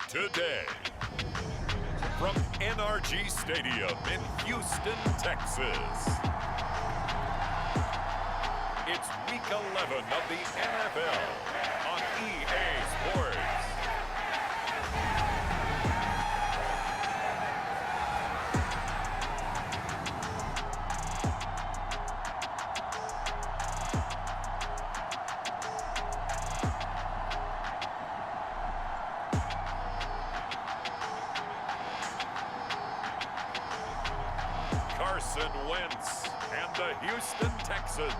today. From NRG Stadium in Houston, Texas. It's Week 11 of the NFL on EA Sports. Carson Wentz and the Houston Texans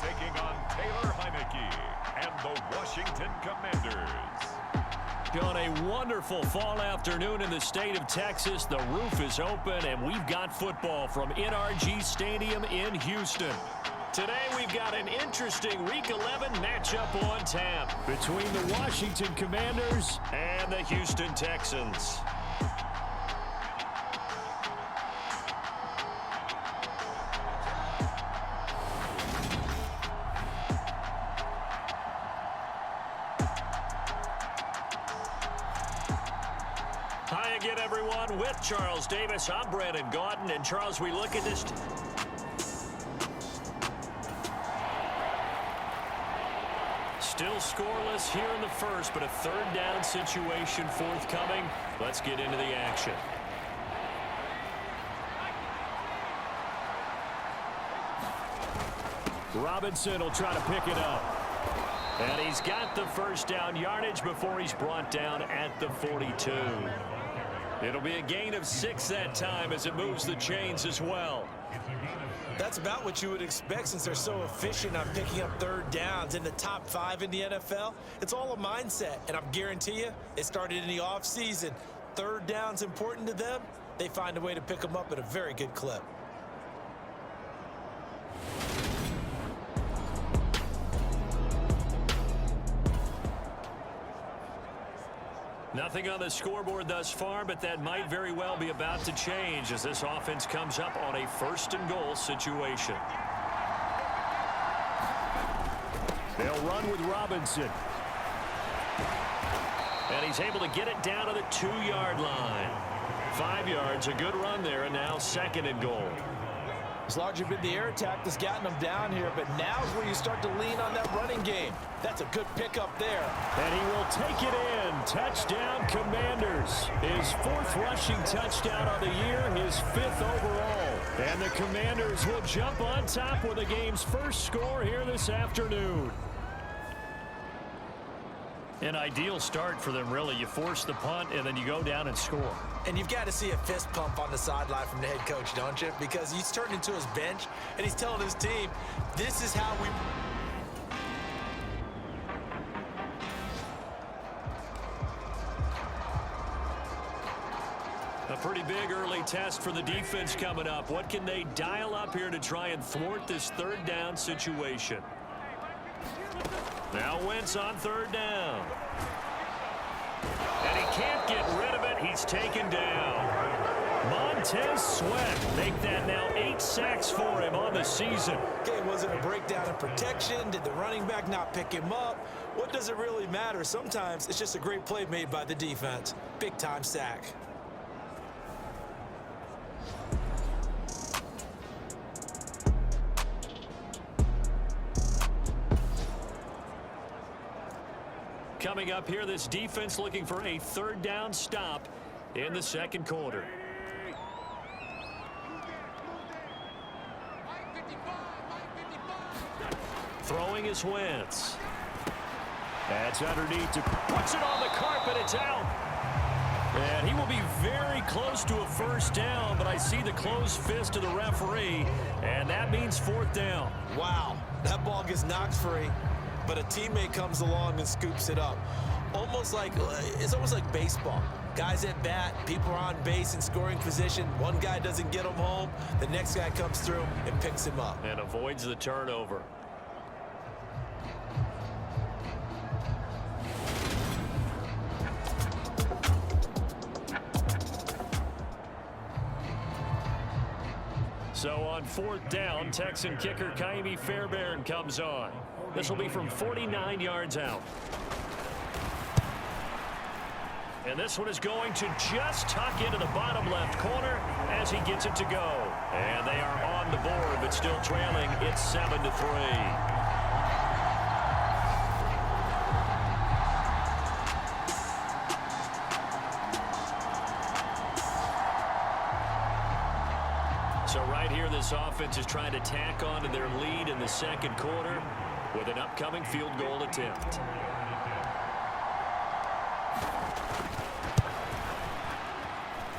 taking on Taylor Heineke and the Washington Commanders. On a wonderful fall afternoon in the state of Texas, the roof is open and we've got football from NRG Stadium in Houston. Today we've got an interesting Week 11 matchup on tap between the Washington Commanders and the Houston Texans. Hi again, everyone. With Charles Davis, I'm Brandon Gaudin. And Charles, we look at this. Still scoreless here in the first, but a third down situation forthcoming. Let's get into the action. Robinson will try to pick it up. And he's got the first down yardage before he's brought down at the 42. It'll be a gain of 6 that time as it moves the chains as well. That's about what you would expect since they're so efficient on picking up third downs in the top 5 in the NFL. It's all a mindset, and I guarantee you it started in the offseason. Third down's important to them. They find a way to pick them up at a very good clip. Nothing on the scoreboard thus far, but that might very well be about to change as this offense comes up on a first and goal situation. They'll run with Robinson. And he's able to get it down to the 2-yard line. 5 yards, a good run there, and now second and goal. It's largely been the air attack that's gotten them down here, but now's where you start to lean on that running game. That's a good pickup there. And he will take it in. Touchdown, Commanders. His 4th rushing touchdown of the year, his 5th overall. And the Commanders will jump on top with the game's first score here this afternoon. An ideal start for them, really. You force the punt, and then you go down and score. And you've got to see a fist pump on the sideline from the head coach, don't you? Because he's turned into his bench, and he's telling his team, this is how we... A pretty big early test for the defense coming up. What can they dial up here to try and thwart this third down situation? Now Wentz on third down. And he can't get rid of it. He's taken down. Montez Sweat make that now 8 sacks for him on the season. Okay, was it a breakdown in protection? Did the running back not pick him up? What does it really matter? Sometimes it's just a great play made by the defense. Big-time sack. Coming up here, this defense looking for a third down stop in the second quarter. Throwing is Wentz. That's underneath. Puts it on the carpet. It's out. And he will be very close to a first down, but I see the closed fist of the referee, and that means 4th down. Wow, that ball gets knocked free. But a teammate comes along and scoops it up. It's almost like baseball. Guys at bat, people are on base in scoring position. One guy doesn't get him home. The next guy comes through and picks him up. And avoids the turnover. So on 4th down, Texan kicker Kaimi Fairbairn comes on. This will be from 49 yards out. And this one is going to just tuck into the bottom left corner as he gets it to go. And they are on the board, but still trailing. It's 7-3. So right here, this offense is trying to tack on to their lead in the second quarter with an upcoming field goal attempt.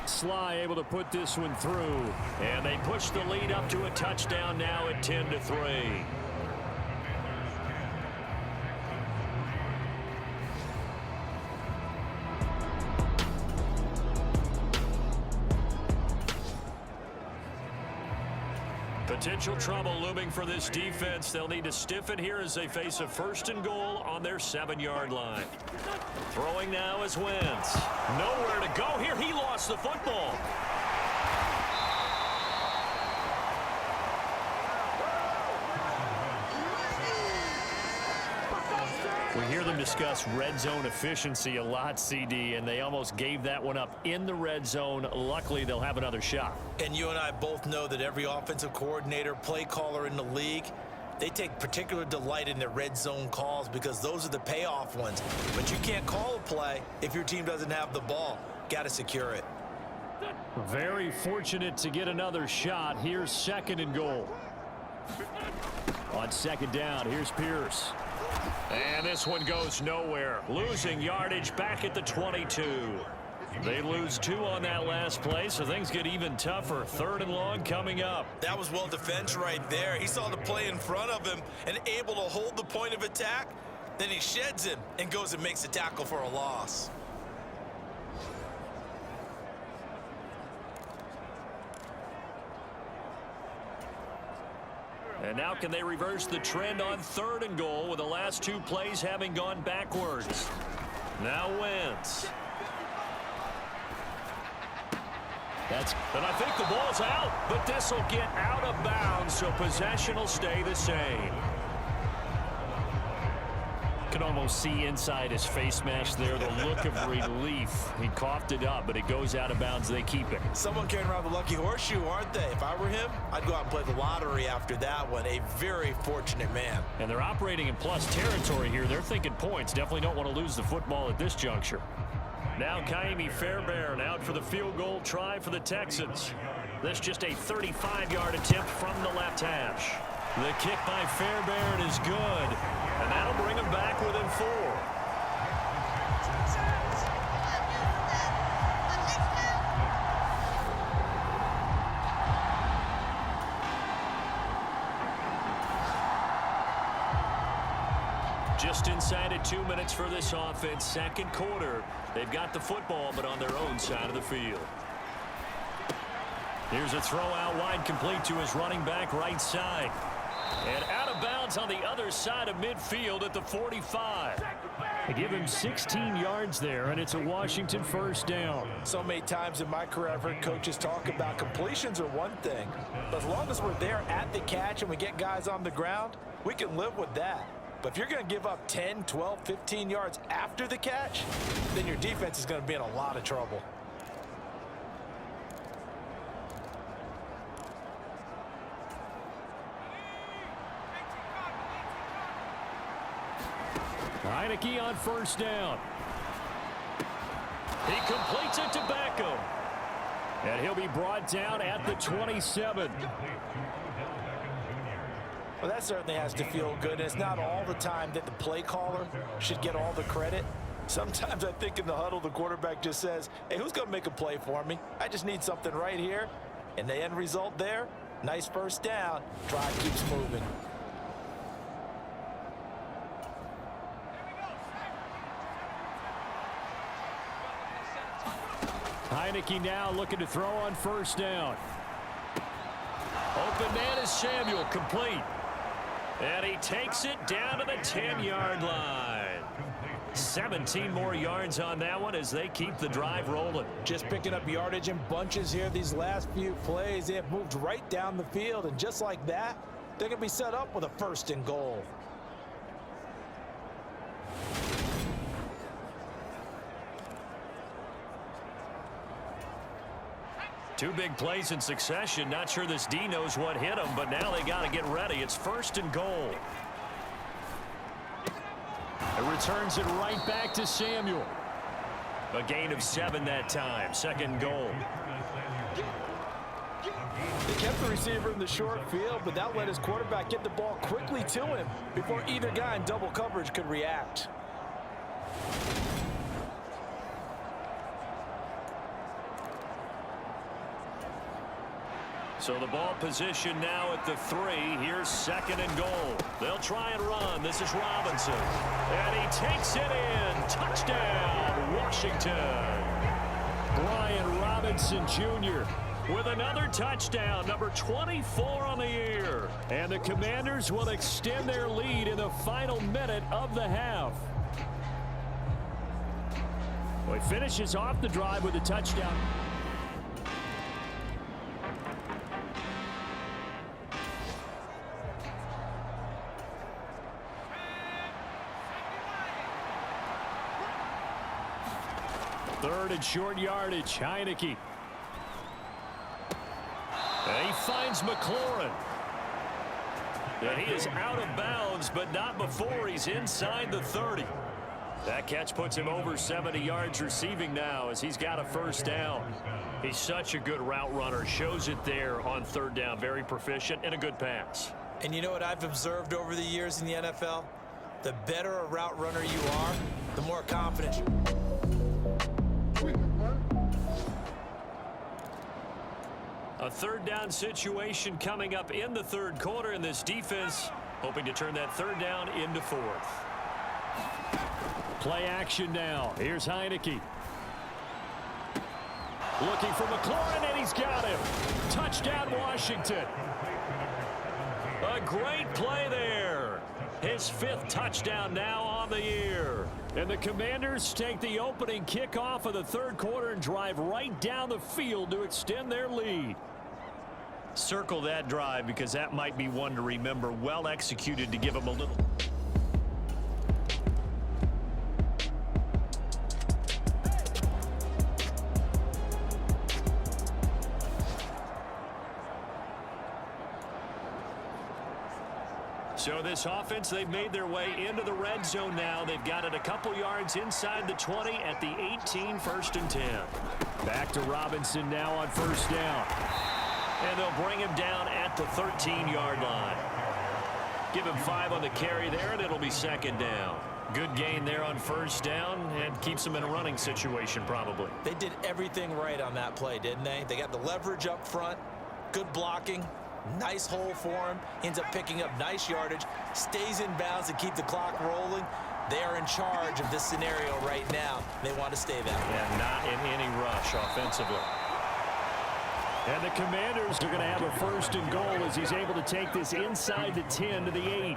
Sly able to put this one through, and they push the lead up to a touchdown now at 10-3. Potential trouble looming for this defense. They'll need to stiffen here as they face a 1st and goal on their 7-yard line. Throwing now is Wentz. Nowhere to go here. He lost the football. We hear them discuss red zone efficiency a lot, CD, and they almost gave that one up in the red zone. Luckily, they'll have another shot. And you and I both know that every offensive coordinator, play caller in the league, they take particular delight in their red zone calls because those are the payoff ones. But you can't call a play if your team doesn't have the ball. Got to secure it. Very fortunate to get another shot. Here's 2nd and goal. On 2nd down, here's Pierce. And this one goes nowhere. Losing yardage back at the 22. They lose 2 on that last play, so things get even tougher. 3rd and long coming up. That was well defense right there. He saw the play in front of him and able to hold the point of attack. Then he sheds him and goes and makes a tackle for a loss. And now can they reverse the trend on 3rd and goal with the last 2 plays having gone backwards? Now Wentz. And I think the ball's out, but this will get out of bounds, so possession will stay the same. Can almost see inside his face mask there the look of relief. He coughed it up, but it goes out of bounds. They keep it. Someone carrying around the lucky horseshoe, aren't they? If I were him, I'd go out and play the lottery after that one. A very fortunate man. And they're operating in plus territory here. They're thinking points. Definitely don't want to lose the football at this juncture. Now Kaimi Fairbairn out for the field goal try for the Texans. This just a 35-yard attempt from the left hash. The kick by Fairbairn is good, and that'll bring him back within 4. Just inside of 2 minutes for this offense. 2nd quarter. They've got the football, but on their own side of the field. Here's a throw out wide, complete to his running back right side. And out of bounds on the other side of midfield at the 45. They give him 16 yards there, and it's a Washington 1st down. So many times in my career, I've heard coaches talk about completions are one thing. But as long as we're there at the catch and we get guys on the ground, we can live with that. But if you're going to give up 10, 12, 15 yards after the catch, then your defense is going to be in a lot of trouble. Heineke on 1st down. He completes it to Beckham. And he'll be brought down at the 27. Well, that certainly has to feel good. And it's not all the time that the play caller should get all the credit. Sometimes I think in the huddle, the quarterback just says, hey, who's going to make a play for me? I just need something right here. And the end result there, nice 1st down. Drive keeps moving. Heineke now looking to throw on 1st down. Open man is Samuel, complete. And he takes it down to the 10-yard line. 17 more yards on that one as they keep the drive rolling. Just picking up yardage in bunches here these last few plays. They have moved right down the field, and just like that, they're going to be set up with a 1st and goal. Two big plays in succession. Not sure this D knows what hit him, but now they got to get ready. It's 1st and goal. It returns it right back to Samuel. A gain of 7 that time. 2nd goal. They kept the receiver in the short field, but that let his quarterback get the ball quickly to him before either guy in double coverage could react. So the ball position now at the 3. Here's 2nd and goal. They'll try and run. This is Robinson. And he takes it in. Touchdown, Washington. Brian Robinson Jr. with another touchdown, number 24 on the year. And the Commanders will extend their lead in the final minute of the half. Well, he finishes off the drive with a touchdown. Third and short yardage, Heineke. And he finds McLaurin. And he is out of bounds, but not before he's inside the 30. That catch puts him over 70 yards receiving now as he's got a 1st down. He's such a good route runner. Shows it there on 3rd down. Very proficient and a good pass. And you know what I've observed over the years in the NFL? The better a route runner you are, the more confident you are. A 3rd down situation coming up in the 3rd quarter, and this defense hoping to turn that 3rd down into 4th. Play action now. Here's Heineke. Looking for McLaurin, and he's got him. Touchdown, Washington. A great play there. His 5th touchdown now on the year. And the Commanders take the opening kickoff of the 3rd quarter and drive right down the field to extend their lead. Circle that drive because that might be one to remember. Well executed to give him a little. So this offense, they've made their way into the red zone now. They've got it a couple yards inside the 20 at the 18, 1st and 10. Back to Robinson now on 1st down. And they'll bring him down at the 13-yard line. Give him 5 on the carry there, and it'll be 2nd down. Good gain there on 1st down and keeps them in a running situation probably. They did everything right on that play, didn't they? They got the leverage up front, good blocking, nice hole for him, ends up picking up nice yardage, stays in bounds to keep the clock rolling. They are in charge of this scenario right now. They want to stay that way. And not in any rush offensively. And the Commanders are going to have a 1st and goal as he's able to take this inside the 10 to the 8.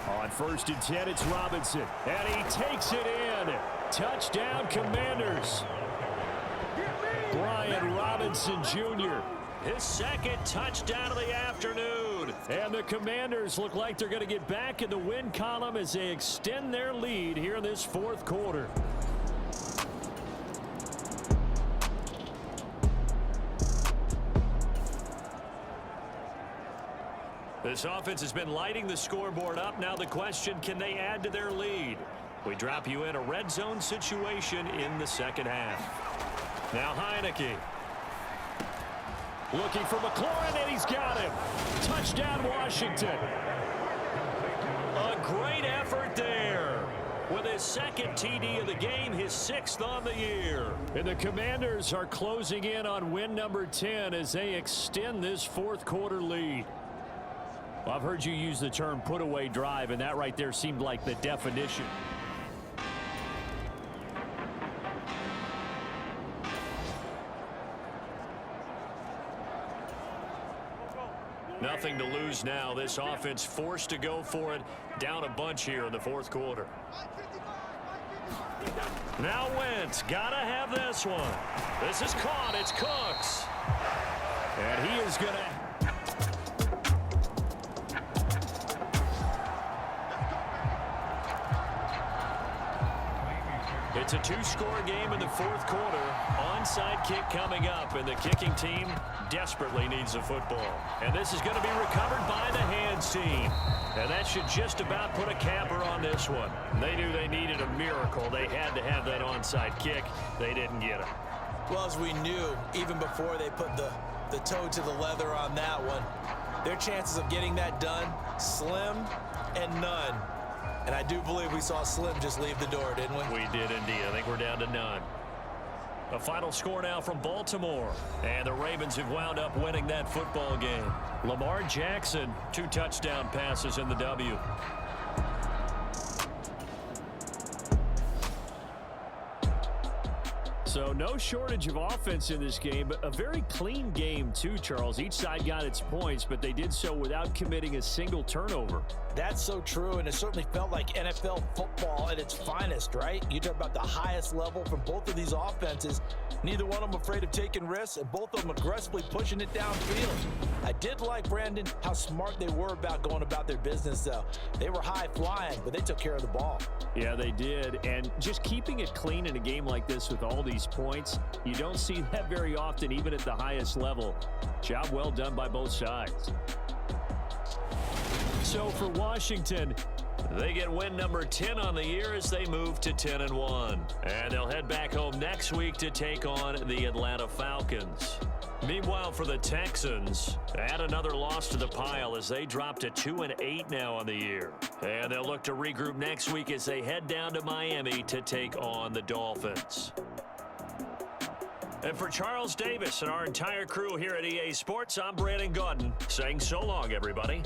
On 1st and 10, it's Robinson. And he takes it in. Touchdown, Commanders. Brian Robinson Jr. His 2nd touchdown of the afternoon. And the Commanders look like they're going to get back in the win column as they extend their lead here in this 4th quarter. This offense has been lighting the scoreboard up. Now the question, can they add to their lead? We drop you in a red zone situation in the 2nd half. Now Heineke. Looking for McLaurin, and he's got him. Touchdown, Washington. A great effort there. With his 2nd TD of the game, his 6th on the year. And the Commanders are closing in on win number 10 as they extend this 4th quarter lead. Well, I've heard you use the term put-away drive, and that right there seemed like the definition. Nothing to lose now. This offense forced to go for it. Down a bunch here in the 4th quarter. Now Wentz, gotta have this one. This is caught. It's Cooks. And he is going to... It's a two-score game in the fourth quarter. Onside kick coming up, and the kicking team desperately needs a football. And this is going to be recovered by the hands team. And that should just about put a capper on this one. They knew they needed a miracle. They had to have that onside kick. They didn't get it. Well, as we knew, even before they put the toe to the leather on that one, their chances of getting that done, slim and none. And I do believe we saw Slim just leave the door, didn't we? We did indeed. I think we're down to none. A final score now from Baltimore. And the Ravens have wound up winning that football game. Lamar Jackson, 2 touchdown passes in the W. So no shortage of offense in this game, but a very clean game too, Charles. Each side got its points, but they did so without committing a single turnover. That's so true, and it certainly felt like NFL football at its finest, right? You talk about the highest level from both of these offenses. Neither one of them afraid of taking risks, and both of them aggressively pushing it downfield. I did like, Brandon, how smart they were about going about their business, though. They were high flying, but they took care of the ball. Yeah, they did, and just keeping it clean in a game like this with all these points, you don't see that very often, even at the highest level. Job well done by both sides. So for Washington, they get win number 10 on the year as they move to 10-1. And they'll head back home next week to take on the Atlanta Falcons. Meanwhile, for the Texans, add another loss to the pile as they drop to 2-8 now on the year. And they'll look to regroup next week as they head down to Miami to take on the Dolphins. And for Charles Davis and our entire crew here at EA Sports, I'm Brandon Gaudin saying so long, everybody.